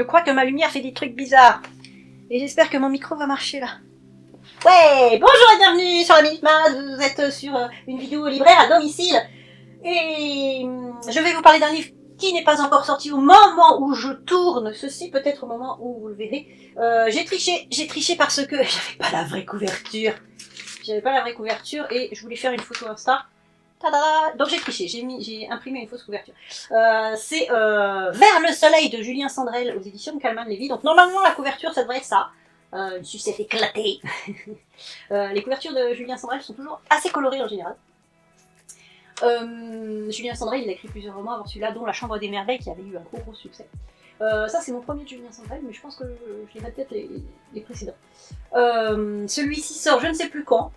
Je crois que ma lumière fait des trucs bizarres. Et j'espère que mon micro va marcher là. Ouais, bonjour et bienvenue sur la Minute Mad. Vous êtes sur une vidéo libraire à domicile. Et je vais vous parler d'un livre qui n'est pas encore sorti au moment où je tourne. Ceci peut-être au moment où vous le verrez. J'ai triché parce que j'avais pas la vraie couverture. Et je voulais faire une photo Insta. Tada! Donc j'ai triché, j'ai imprimé une fausse couverture. C'est Vers le soleil de Julien Sandrel aux éditions de Calman Lévy. Donc normalement la couverture ça devrait être ça. Une sucette éclatée. Les couvertures de Julien Sandrel sont toujours assez colorées en général. Julien Sandrel il a écrit plusieurs romans avant celui-là, dont La Chambre des Merveilles qui avait eu un gros succès. Ça c'est mon premier de Julien Sandrel, mais je pense que je lirai peut-être les précédents. Celui-ci sort je ne sais plus quand.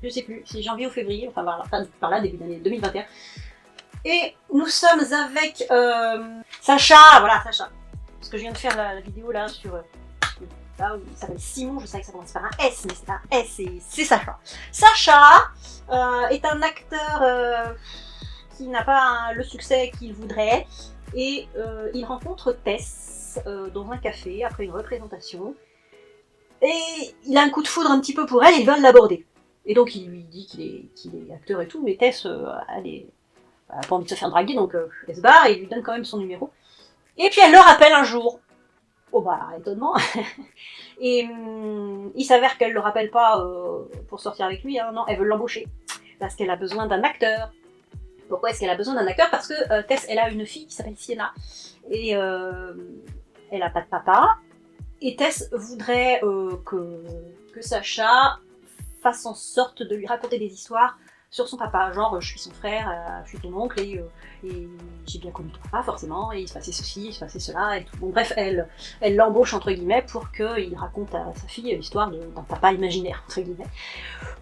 Je sais plus, c'est janvier ou février, enfin par là, début d'année 2021. Et nous sommes avec Sacha, voilà Sacha. Parce que je viens de faire la vidéo là sur là où il s'appelle Simon, je savais que ça commence par un S, mais c'est pas un S, c'est Sacha. Sacha est un acteur qui n'a pas le succès qu'il voudrait, et il rencontre Tess dans un café après une représentation. Et il a un coup de foudre un petit peu pour elle et il va l'aborder. Et donc il lui dit qu'il est acteur et tout, mais Tess, elle a pas envie de se faire draguer, donc elle se barre et il lui donne quand même son numéro. Et puis elle le rappelle un jour. Oh bah, étonnement. Et il s'avère qu'elle le rappelle pas pour sortir avec lui, hein, non, elle veut l'embaucher. Parce qu'elle a besoin d'un acteur. Pourquoi est-ce qu'elle a besoin d'un acteur? Parce que Tess, elle a une fille qui s'appelle Sienna. Et elle a pas de papa. Et Tess voudrait que Sacha fasse en sorte de lui raconter des histoires sur son papa, genre je suis son frère, je suis ton oncle et j'ai bien connu ton papa forcément, et il se passait ceci, il se passait cela et tout. Bon bref, elle l'embauche entre guillemets pour qu'il raconte à sa fille l'histoire d'un papa imaginaire entre guillemets.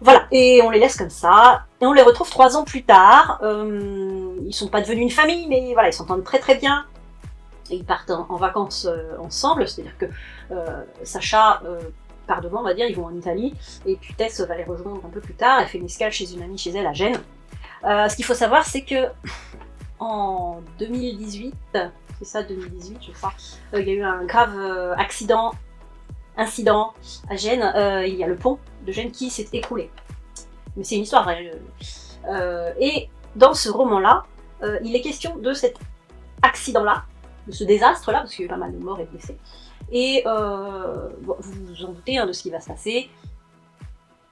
Voilà, et on les laisse comme ça, et on les retrouve 3 ans plus tard. Ils sont pas devenus une famille, mais voilà, ils s'entendent très très bien. Et ils partent en vacances ensemble, c'est-à-dire que Sacha part devant, on va dire, ils vont en Italie, et puis Tess va les rejoindre un peu plus tard, elle fait une escale chez une amie chez elle à Gênes. Ce qu'il faut savoir, c'est que en 2018, c'est ça 2018 je crois, il y a eu un grave incident à Gênes, il y a le pont de Gênes qui s'est écroulé. Mais c'est une histoire vraie. Et dans ce roman-là, il est question de cet accident-là, de ce désastre-là, parce qu'il y a eu pas mal de morts et de blessés. Et bon, vous vous en doutez hein, de ce qui va se passer.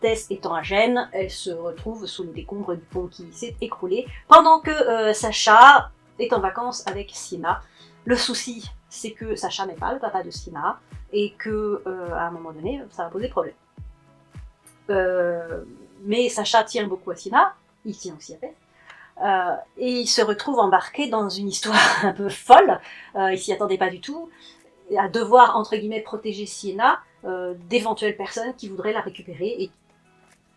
Tess étant à Gênes, elle se retrouve sous les décombres du pont qui s'est écroulé, pendant que Sacha est en vacances avec Sienna. Le souci, c'est que Sacha n'est pas le papa de Sienna, et que à un moment donné, ça va poser problème. Mais Sacha tient beaucoup à Sienna, il tient aussi à Tess. Et il se retrouve embarqué dans une histoire un peu folle, il s'y attendait pas du tout, à devoir, entre guillemets, protéger Sienna d'éventuelles personnes qui voudraient la récupérer et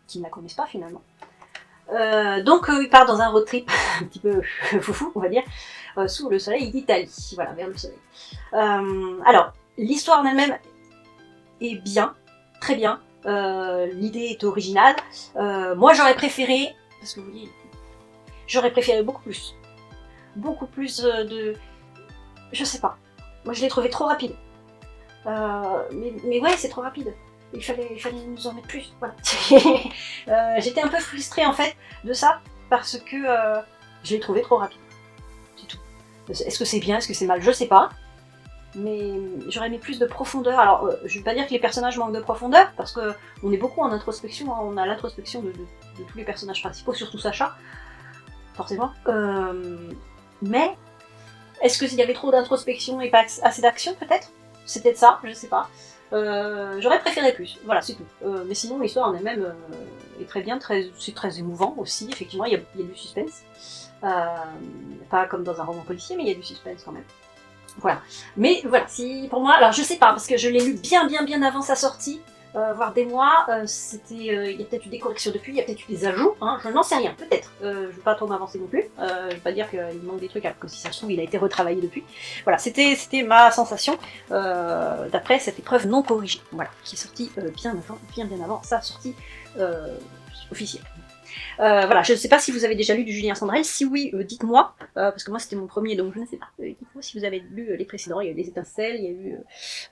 qui ne la connaissent pas finalement. Donc il part dans un road trip un petit peu foufou, on va dire, sous le soleil d'Italie, voilà, vers le soleil. Alors, l'histoire en elle-même est bien, très bien, l'idée est originale. Moi j'aurais préféré, parce que vous voyez, j'aurais préféré beaucoup plus de... Je sais pas. Moi je l'ai trouvé trop rapide. Mais ouais, c'est trop rapide. Il fallait nous en mettre plus. Voilà. J'étais un peu frustrée en fait de ça, parce que je l'ai trouvé trop rapide. C'est tout. Est-ce que c'est bien, est-ce que c'est mal? Je sais pas. Mais j'aurais aimé plus de profondeur. Alors, je vais pas dire que les personnages manquent de profondeur, parce que on est beaucoup en introspection. Hein. On a l'introspection de tous les personnages principaux, surtout Sacha, forcément. Mais est-ce qu'il y avait trop d'introspection et pas assez d'action, peut-être? C'est peut-être ça, je sais pas. J'aurais préféré plus, voilà, c'est tout. Mais sinon, l'histoire en elle-même est très bien, c'est très émouvant aussi, effectivement, il y a du suspense. Pas comme dans un roman policier, mais il y a du suspense quand même. Voilà. Mais voilà, si pour moi, alors je sais pas, parce que je l'ai lu bien avant sa sortie, voire des mois, il y a peut-être eu des corrections depuis, il y a peut-être eu des ajouts, hein, je n'en sais rien, peut-être. Je vais pas trop m'avancer non plus, je vais pas dire qu'il manque des trucs, alors que si ça se trouve, il a été retravaillé depuis. Voilà, c'était ma sensation, d'après cette épreuve non corrigée, voilà, qui est sortie bien avant sa sortie officielle. Voilà, je ne sais pas si vous avez déjà lu du Julien Sandrel. Si oui, dites-moi, parce que moi c'était mon premier, donc je ne sais pas. Dites-moi si vous avez lu les précédents. Il y a eu Les Étincelles, il y a eu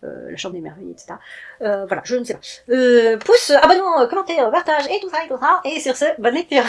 La Chambre des Merveilles, etc. Voilà, je ne sais pas. Pouce, abonnement, commentaire, partage et tout ça et tout ça. Et sur ce, bonne lecture.